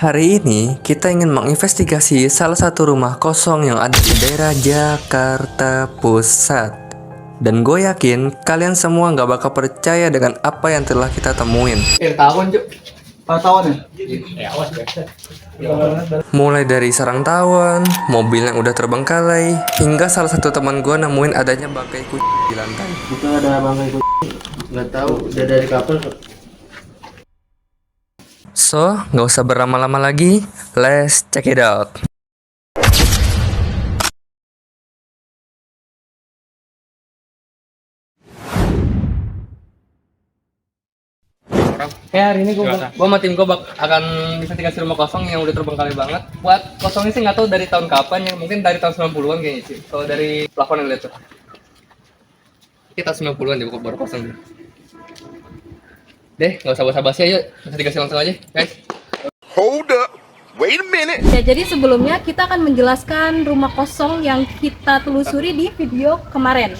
Hari ini kita ingin menginvestigasi salah satu rumah kosong yang ada di daerah Jakarta Pusat. Dan gue yakin kalian semua nggak bakal percaya dengan apa yang telah kita temuin. Tahun Cuk. Tahun ya? Mulai dari sarang tawon, mobil yang udah terbengkalai, hingga salah satu teman gue nemuin adanya bangkai kucing di lantai. Itu ada bangkai kucing. Nggak tahu udah dari kapan. So, nggak usah berlama-lama lagi, let's check it out. Hari ini gue sama tim gue akan investigasi rumah kosong yang udah terbengkalai banget. Buat kosongnya sih nggak tahu dari tahun kapan ya, mungkin dari tahun 90-an kayaknya sih. Kalau dari plafon yang lihat tuh. Kita 90-an deh baru kosong. Deh, nggak usah basa-basi aja, investigasi langsung aja, guys. Hold up. Wait a minute. Ya, jadi sebelumnya kita akan menjelaskan rumah kosong yang kita telusuri di video kemarin,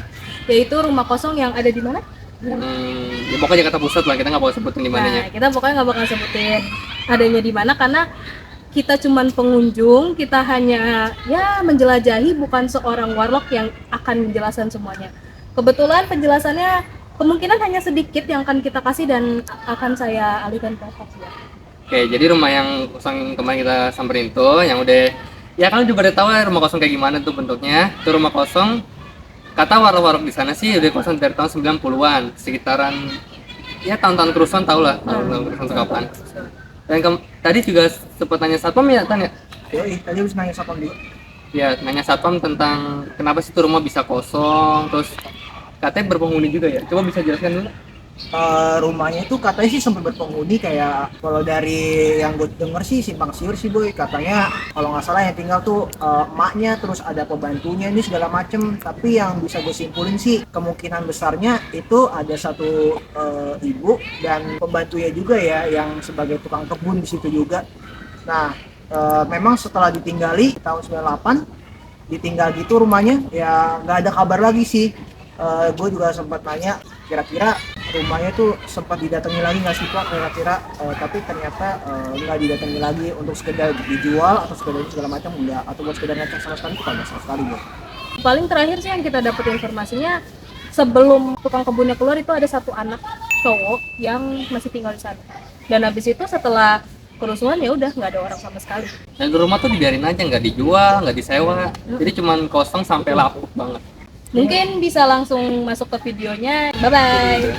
yaitu rumah kosong yang ada di mana? Ya pokoknya Jakarta Pusat lah, kita nggak bakal sebutin di mananya. Nah, kita pokoknya nggak bakal sebutin adanya di mana karena kita cuman pengunjung, kita hanya ya menjelajahi, bukan seorang warlock yang akan menjelaskan semuanya. Kebetulan penjelasannya kemungkinan hanya sedikit yang akan kita kasih dan akan saya alihkan ke Fatia. Oke, jadi rumah yang kosong kemarin kita samperin tuh, yang udah, ya kalian juga udah tahu ya rumah kosong kayak gimana tuh bentuknya. Itu rumah kosong, kata warlock-warlock di sana sih udah kosong dari tahun 90-an, sekitaran ya tahun-tahun kerusuhan tau lah, tahun kerusuhan kapan. Dan tadi juga sempat nanya satpam ya, Tan ya? Tadi harus nanya satpam juga. Ya, nanya satpam tentang kenapa sih tuh rumah bisa kosong, terus katanya berpenghuni juga ya. Coba bisa jelaskan dulu. Rumahnya itu katanya sih sempat berpenghuni, kayak kalau dari yang gue denger sih simpang siur sih boy, katanya kalau nggak salah yang tinggal tuh emaknya, terus ada pembantunya ini segala macem. Tapi yang bisa gue simpulin sih kemungkinan besarnya itu ada satu ibu dan pembantunya juga ya yang sebagai tukang kebun di situ juga. Nah memang setelah ditinggali tahun 98 ditinggal gitu rumahnya, ya nggak ada kabar lagi sih. Gue juga sempat nanya kira-kira rumahnya tuh sempat didatangi lagi nggak sih Pak kira-kira, tapi ternyata nggak didatangi lagi untuk sekedar dijual atau sekedar segala macam enggak, atau buat sekedar ngecek sama sekali itu enggak sama sekali Bu. Paling terakhir sih yang kita dapat informasinya sebelum tukang kebunnya keluar itu ada satu anak cowok yang masih tinggal di sana. Dan habis itu setelah kerusuhan ya udah nggak ada orang sama sekali. Dan rumah tuh dibiarin aja, nggak dijual, nggak disewa, jadi cuman kosong sampai lapuk banget. Mungkin bisa langsung masuk ke videonya. Bye bye.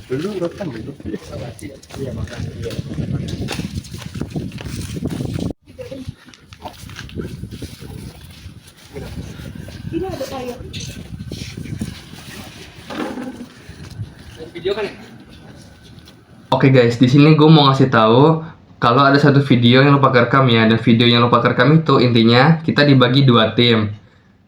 Dulu rekam dulu. Ini ada kayak Video kan ya? Oke guys, di sini gue mau ngasih tahu kalau ada satu video yang lupa kerekam ya, dan video yang lupa kerekam itu intinya kita dibagi dua tim.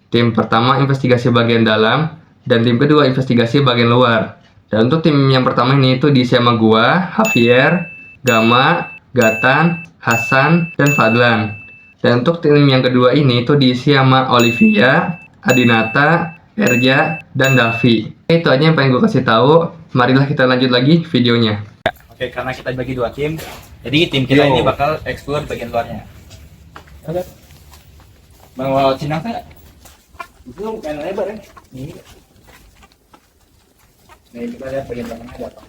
Tim pertama investigasi bagian dalam, dan tim kedua investigasi bagian luar. Dan untuk tim yang pertama ini itu diisi sama gua, Javier, Gama, Gatan, Hasan, dan Fadlan. Dan untuk tim yang kedua ini itu diisi sama Olivia, Adinata, Erja, dan Davi. Itu aja yang pengen gue kasih tahu. Marilah kita lanjut lagi videonya. Oke, karena kita bagi dua tim, jadi tim kita ini bakal explore bagian luarnya. Oke. Mau Cina kan? Itu main lebar ya. Ini. Nih kita lihat bagian belakangnya ada apa.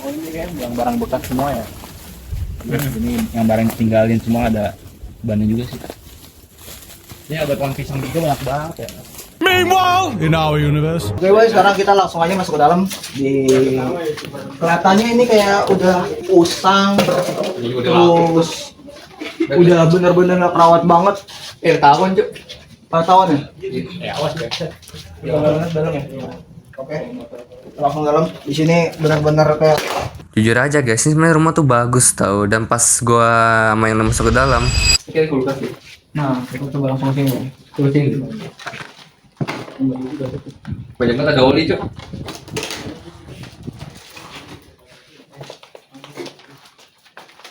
Oh ini kan yang barang bekas semua ya. Ini yang barang tinggalin semua, ada bannya juga sih. Ini ada pohon pisang juga banyak banget ya. Meanwhile, in our universe. Oke boy, sekarang kita langsung aja masuk ke dalam. Kelihatannya ini kayak udah usang, terus udah bener-bener nggak kerawat banget. Tahun Cuk. Tahun ya? Ya awas ya. Dalam ya. Oke, langsung dalam. Di sini benar-benar kayak Jujur aja guys, ini sebenarnya rumah tuh bagus tau. Dan pas gua main masuk ke dalam, Kayak kulkas sih. nah, kita coba langsung sini. Terus ini. Banyak banget ada oli Cuk.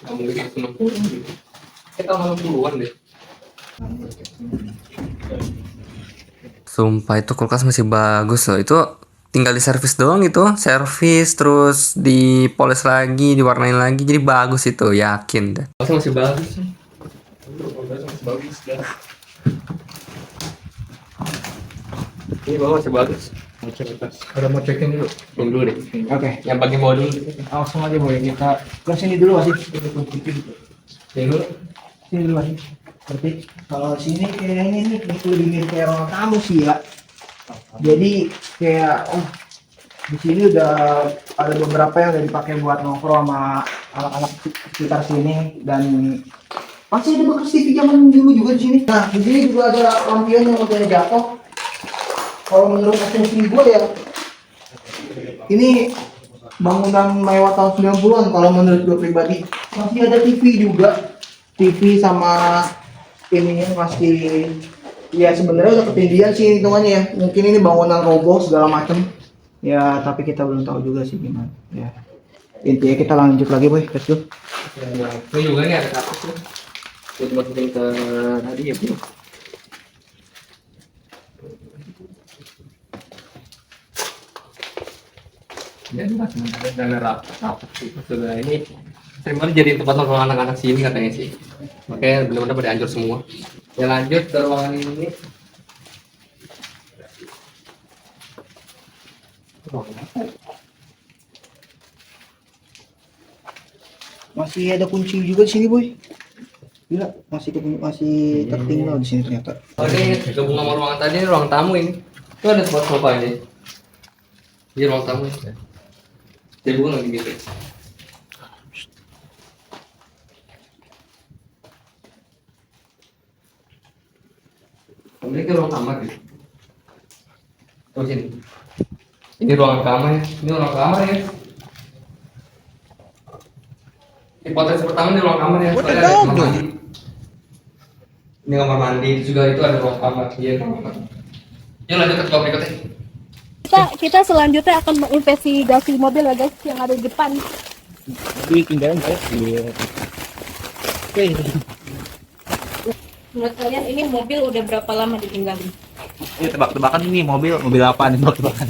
Kamu lagi 60 gitu. Kita 60-an deh. Sumpah itu kulkas masih bagus loh. Itu tinggal diservis doang gitu. Servis terus dipoles lagi, diwarnain lagi. Jadi bagus itu, yakin deh. Masih bagus. Ini bawah masih bagus. Udah mau cekin dulu. Yang dulu deh. Oke, Yang bagian bawah dulu. langsung aja boy, kita ke sini dulu sih. Yang dulu. Sini dulu sih. Berarti kalau sini kayaknya ini lebih mirip kayak ruang tamu sih ya. Jadi kayak di sini udah ada beberapa yang udah dipakai buat nongkrong sama anak-anak sekitar sini, dan pasti ada bekas TV zaman dulu juga di sini. Nah, di sini juga ada lampion yang udah jatuh. Kalau menurut asumsi gue ya, ini bangunan mewah tahun 90-an kalau menurut gue pribadi. Masih ada TV juga. TV sama ininya masih, ya sebenarnya udah ketinggian sih hitungannya ya. Mungkin ini bangunan roboh segala macem. Ya, tapi kita belum tahu juga sih gimana. Ya. Intinya kita lanjut lagi, boy. Let's go. Ini juga nih ada kapus tuh. Buat masukin ke tadi ya, bro. Dan ada rapat sih. Sudah ini sering banget jadi tempat nongkrong anak-anak sini katanya sih. Makanya benar-benar pada hancur semua. Ya lanjut ke ruangan ini. Masih ada kunci juga di sini, boy. Gila, masih tertinggal di sini ternyata. Oh ini gabung sama ruangan tadi, ini ruang tamu ini. Itu ada spot sofa ini. Ini ruang tamu. Jadi bukan lagi gitu. Ini ke ruang kamar gitu. Oh sini. Ini ruangan kamar ya. Ini ruang kamar ya. Ini potensi pertama ini ruang kamar ya. Soalnya ada kamar mandi. Ini kamar mandi, juga itu ada ruang kamar. Iya kamar mandi. Yuk lanjut ke tempat berikutnya. Kita selanjutnya akan menginvestigasi mobil ya guys yang ada di depan. Jadi tinggalin guys. Menurut kalian ini mobil udah berapa lama ditinggalin? Ini tebak-tebakan ini mobil apa nih tebak-tebakan?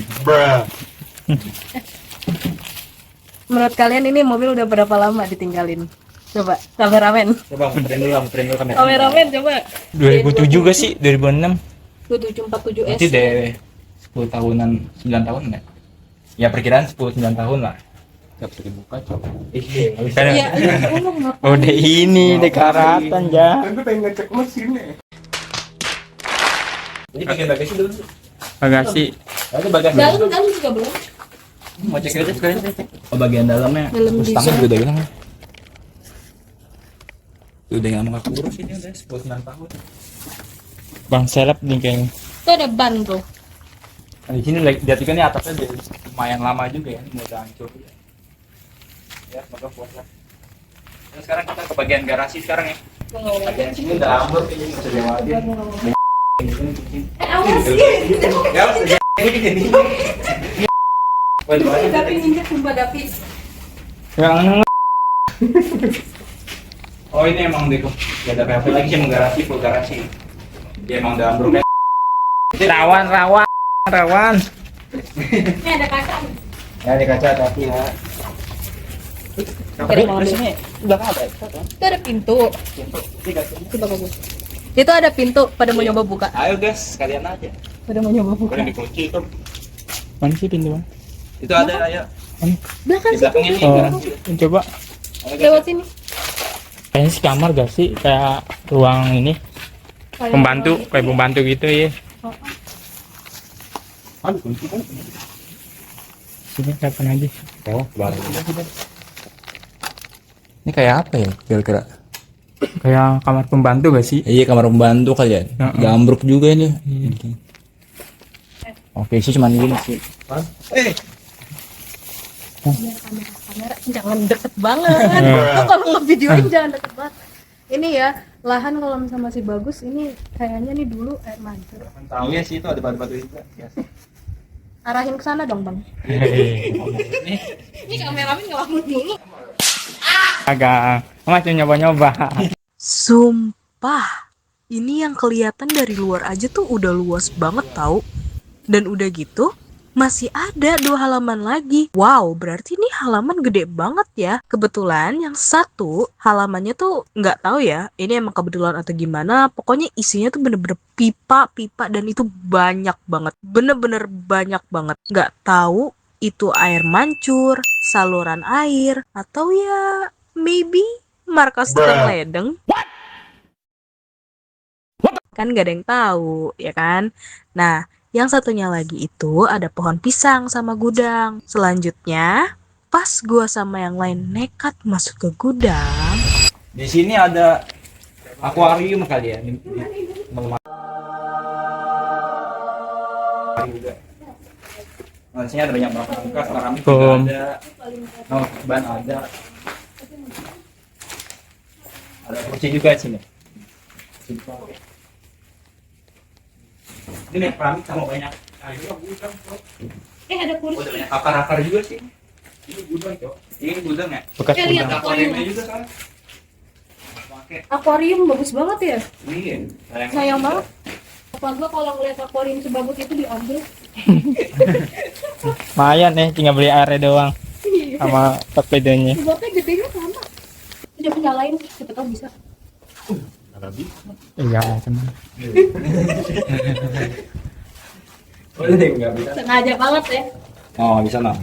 Menurut kalian ini mobil udah berapa lama ditinggalin? Coba kameramen. Coba muterin dulu kamera. Kameramen coba. 2007 juga sih, 2006. 2747 S. Berarti deh 10 tahunan, 9 tahun enggak? Ya perkiraan 10-9 tahun lah. Gak bisa dibuka coba. Iya, Udah ini dekaratan ya. Tapi pengen ngecek mesinnya. Ini bagian bagasi dulu. Bagasi. Ada bagasi. dalam juga belum. Mau cek aja sekalian cek. Oh bagian dalamnya. Dalam Terus bisa. tangan juga udah hilang. Udah nggak mau kurus ini udah 10-9 tahun. Bang serap nih kayaknya. Itu ada ban bro. Nah, di sini lihat kan ini atapnya jadi lumayan lama juga ya, ini udah hancur. Ya, semoga puas lah. Terus sekarang kita ke bagian garasi sekarang ya. Bagian sini udah ambruk ini bisa dilewatin. Awas sih. Ya, ini jadi. Dapi injek sumpah Dapi. Yang Oh ini emang deko. Gak ada apa-apa lagi sih, emang garasi, full garasi. Ya emang udah ambruk ya. rawan. Ini ada kaca. Ya di kaca tapi ya. Dari mobil. Belakang ada. Itu ada pintu. Coba bagus. Itu ada pintu. Pada mau nyoba buka. Ayo guys, kalian aja. Pada mau nyoba buka. Kalian dikunci itu. Mana sih pintu bang? Itu ada ayo. Belakang Di belakang ini situ. garasi. Coba. Lewat sini. Kayaknya sih kamar gak sih? Kayak ruang ini pembantu, kayak pembantu gitu ya. Aduh, kunci kan. Sini kapan aja? Oh, baru. Ini kayak apa ya kira-kira? Kayak kamar pembantu gak sih? Iya kamar pembantu kali ya. Gak ambruk juga ini. Oke sih cuman gini sih. Kamera jangan deket banget. Tuh kalau ngevideoin jangan deket banget. Ini ya lahan kalau misalnya masih bagus ini kayaknya nih dulu air mancur. Tahu ya sih itu ada batu-batu juga. Arahin ke sana dong bang. Ini kameramen ngelamun dulu. Agak masih nyoba-nyoba. Sumpah Ini yang kelihatan dari luar aja tuh udah luas banget tau. Dan udah gitu, masih ada 2 halaman lagi. Wow, berarti ini halaman gede banget ya. Kebetulan yang satu halamannya tuh nggak tahu ya, ini emang kebetulan atau gimana. Pokoknya isinya tuh bener-bener pipa-pipa dan itu banyak banget. Bener-bener banyak banget. Nggak tahu itu air mancur, saluran air, atau ya maybe markas tukang ledeng. Kan gak ada yang tahu, ya kan? Nah, yang satunya lagi itu ada pohon pisang sama gudang. Selanjutnya, pas gua sama yang lain nekat masuk ke gudang. Di sini ada akuarium kali ya. Juga. Nah, di sini ada banyak barang bekas, keramik juga ada. Oh, ban ada. Ada kursi juga di sini. Ini keramik sama banyak. Ada kursi. Ada banyak akar-akar juga sih. Ini gudang, Cok. Ini gudang ya? Bekas lihat gudang. Akuariumnya juga kan. Akuarium bagus banget ya. Iya. Sayang banget. Apa gua kalau ngeliat akuarium sebagus itu diambil. Lumayan nih, tinggal beli airnya doang sama torpedonya. Sebabnya gedenya sama. Coba nyalain, siapa tahu bisa. Iya, senang. Oh, ini enggak bisa. Sengaja banget ya. Oh, bisa lah.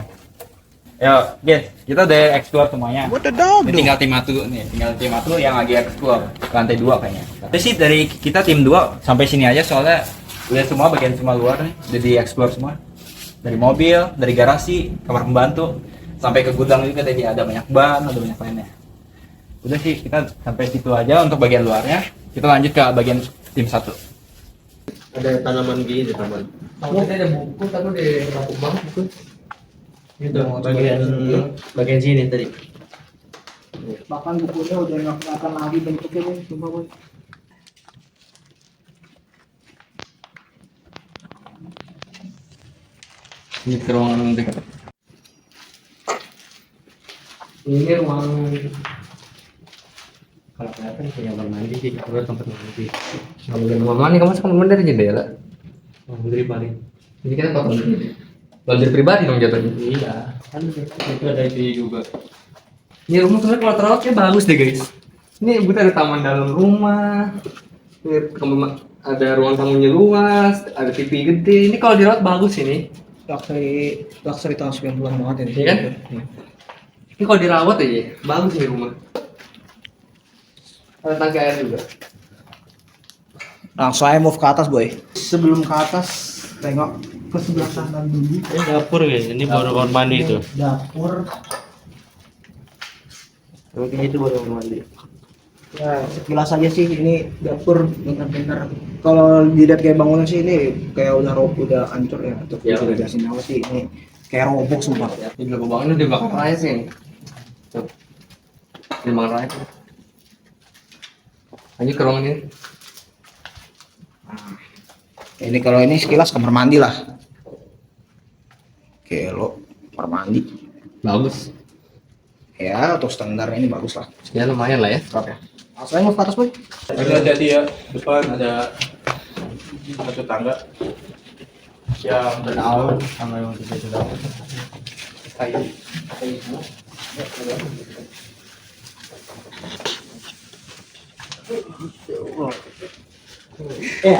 Ya, guys, kita udah explore semuanya. Ini tinggal tim 1 nih, tinggal tim 1 yang lagi explore lantai 2 kayaknya. Tapi sih dari kita tim 2 sampai sini aja soalnya udah semua bagian semua luar nih, udah di explore semua. Dari mobil, dari garasi, kamar pembantu, sampai ke gudang juga tadi ada banyak ban, ada banyak lainnya. Udah sih kita sampai situ aja untuk bagian luarnya. Kita lanjut ke bagian tim 1. Ada tanaman gini di taman. Kalau kita ada buku, tapi udah rapuh banget buku. Itu bagian sini tadi. Bahkan bukunya udah nggak kelihatan lagi bentuknya boy, coba boy. Ini ke ruangan dekat. Ini ruang Kalau kelihatan kayak kamar mandi sih, kalau tempat mandi. kalau di rumah mandi kamu sekarang dari jendela. Laundry paling. Jadi kita kotor sendiri. Laundry pribadi dong jatuhnya. Iya, kan itu ada di juga. Ini rumah sebenarnya kalau terawatnya bagus deh guys. Ini kita ada taman dalam rumah. Ini ada ruang tamunya luas, ada TV gede. Ini kalau dirawat bagus ini. Luxury tahun 90-an banget ini. Iya kan? Ini kalau dirawat aja bagus nih rumah. Ada tangga air juga. Langsung aja move ke atas boy. Sebelum ke atas, tengok ke sebelah kanan dulu. Ini dapur guys, ini baru kamar mandi itu. Dapur. Mungkin itu baru kamar mandi. Ya sekilas aja sih ini dapur bener-bener. Kalau dilihat kayak bangunan sih ini kayak udah hancur ya. Untuk Ya, bisa jelasin apa sih ini kayak roboh sumpah. Ini belakang bangunan udah bakar raya sih. Tuh. Di bakar raya. Lanjut ke ruangan ini. Ini kalau ini sekilas kamar mandi lah. Oke lo kamar mandi. Bagus. Ya untuk standar ini bagus lah. Ya lumayan lah ya. Oke. Langsung aja move ke atas boy. Ada dia depan ada satu tangga yang berdaun sama yang tidak berdaun. Kayu.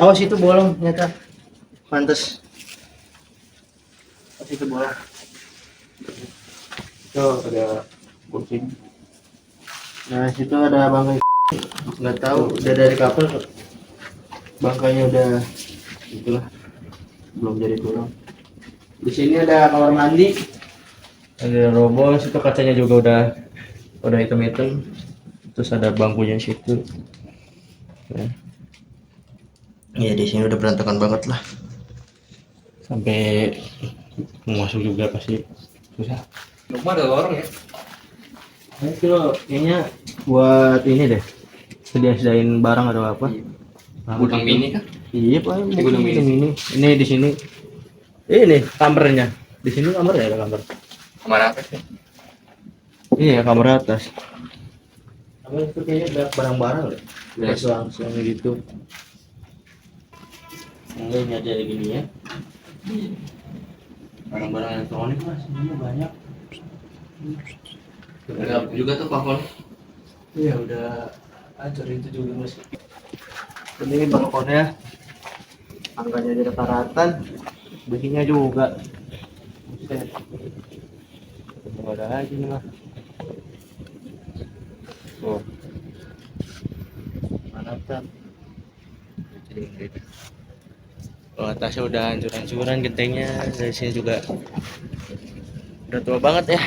Awas itu bolong ternyata. Pantes. Awas itu bolong. Tuh ada kucing. Nah situ ada bangkai. Nggak tahu udah dari kapan bangkainya udah itulah belum jadi turun. Di sini ada kamar mandi. Ada roboh, situ kacanya juga udah hitam-hitam. Terus ada bangkunya situ. Ya di sini udah berantakan banget lah. Sampai mau masuk juga pasti susah. Rumah ada lorong ya. Nah, itu kayaknya buat ini deh. Sediain barang atau apa? Nah, Gudang mini kah? Iya, Pak. Di gudang ini. Ini di sini. Ini kamarnya. Di sini kamar ya, ada kamar. Kamar atas ya. Iya, kamar atas. Kamar itu kayaknya ada barang-barang deh. biasa langsung gitu. Enggak ini ada gini ya. Barang-barang elektronik mas, ini banyak. Ada juga tuh pakol. Iya udah hancur itu juga mas. Ini balkonnya angkanya jadi karatan, begininya juga. Buset. Nggak ada lagi nih mas. Oh, mantap. Oh, atasnya udah hancur-hancuran gentengnya, dari sini juga udah tua banget ya.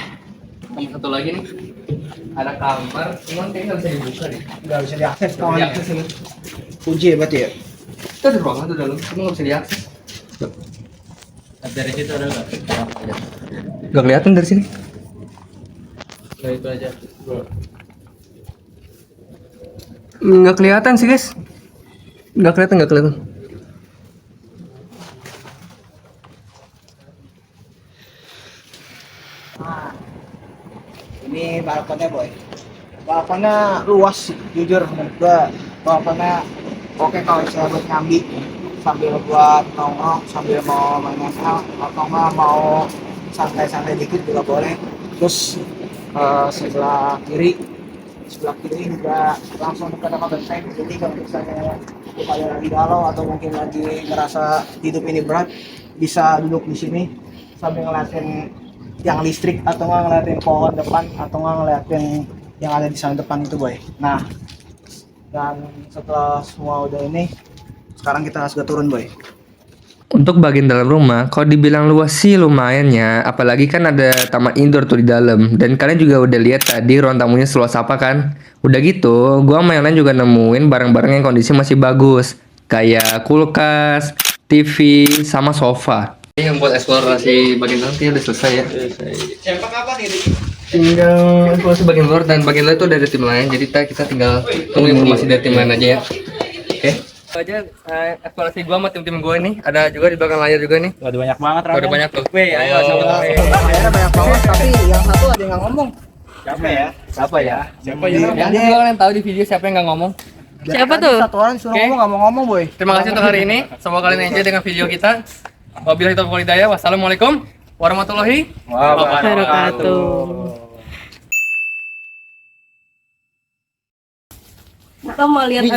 Sama satu lagi nih, ada kamar, cuman kayaknya nggak bisa dibuka deh. Nggak bisa diakses Nggak kawan. diakses ini. Kunci ya berarti ya. Itu ada ruangan tuh dalam, cuma nggak bisa diakses. Dari situ ada nggak? Nggak kelihatan dari sini. Nah, itu aja. Nggak kelihatan sih guys. Nggak kelihatan. Ini balkonnya boy. Balkonnya luas sih, jujur menurut gua. Balkonnya oke kalau saya buat nyambi sambil buat nongkrong, sambil mau main ML atau nggak mau santai-santai dikit juga boleh. Terus sebelah kiri juga langsung dekat sama benteng. Jadi kalau misalnya kita lagi galau atau mungkin lagi ngerasa hidup ini berat, bisa duduk di sini sambil ngeliatin yang listrik atau nggak ngeliatin pohon depan atau nggak ngeliatin yang ada di sana depan itu boy. Nah, dan setelah semua udah ini, sekarang kita harus turun boy. Untuk bagian dalam rumah, kalau dibilang luas sih lumayan ya. Apalagi kan ada taman indoor tuh di dalam. Dan kalian juga udah lihat tadi ruang tamunya seluas apa kan? Udah gitu, gua sama yang lain juga nemuin barang-barang yang kondisi masih bagus. Kayak kulkas, TV, sama sofa. Ini yang buat eksplorasi bagian dalam udah selesai ya. Siapa kapan ini? Tinggal eksplorasi bagian luar dan bagian luar itu udah ada tim lain. Jadi kita tinggal tunggu informasi dari tim lain aja ya. Oke. Aja eksplorasi gua sama tim-tim gua ini. Ada juga di belakang layar juga nih. Waduh banyak banget Udah Ramen. banyak tuh. Weh, ayo sama-sama. Akhirnya banyak banget, tapi yang satu ada yang nggak ngomong. Siapa ya? Siapa ya? Siapa ya? Yang juga kalian tahu di video siapa yang nggak ngomong. Siapa Tadi tuh? Satu orang suruh Oke. ngomong nggak mau ngomong boy. Terima kasih untuk hari ini. Semoga kalian enjoy dengan video kita. Wabillahi taufiq wal hidayah. Wassalamualaikum warahmatullahi Wabarakatuh. Kita mau lihat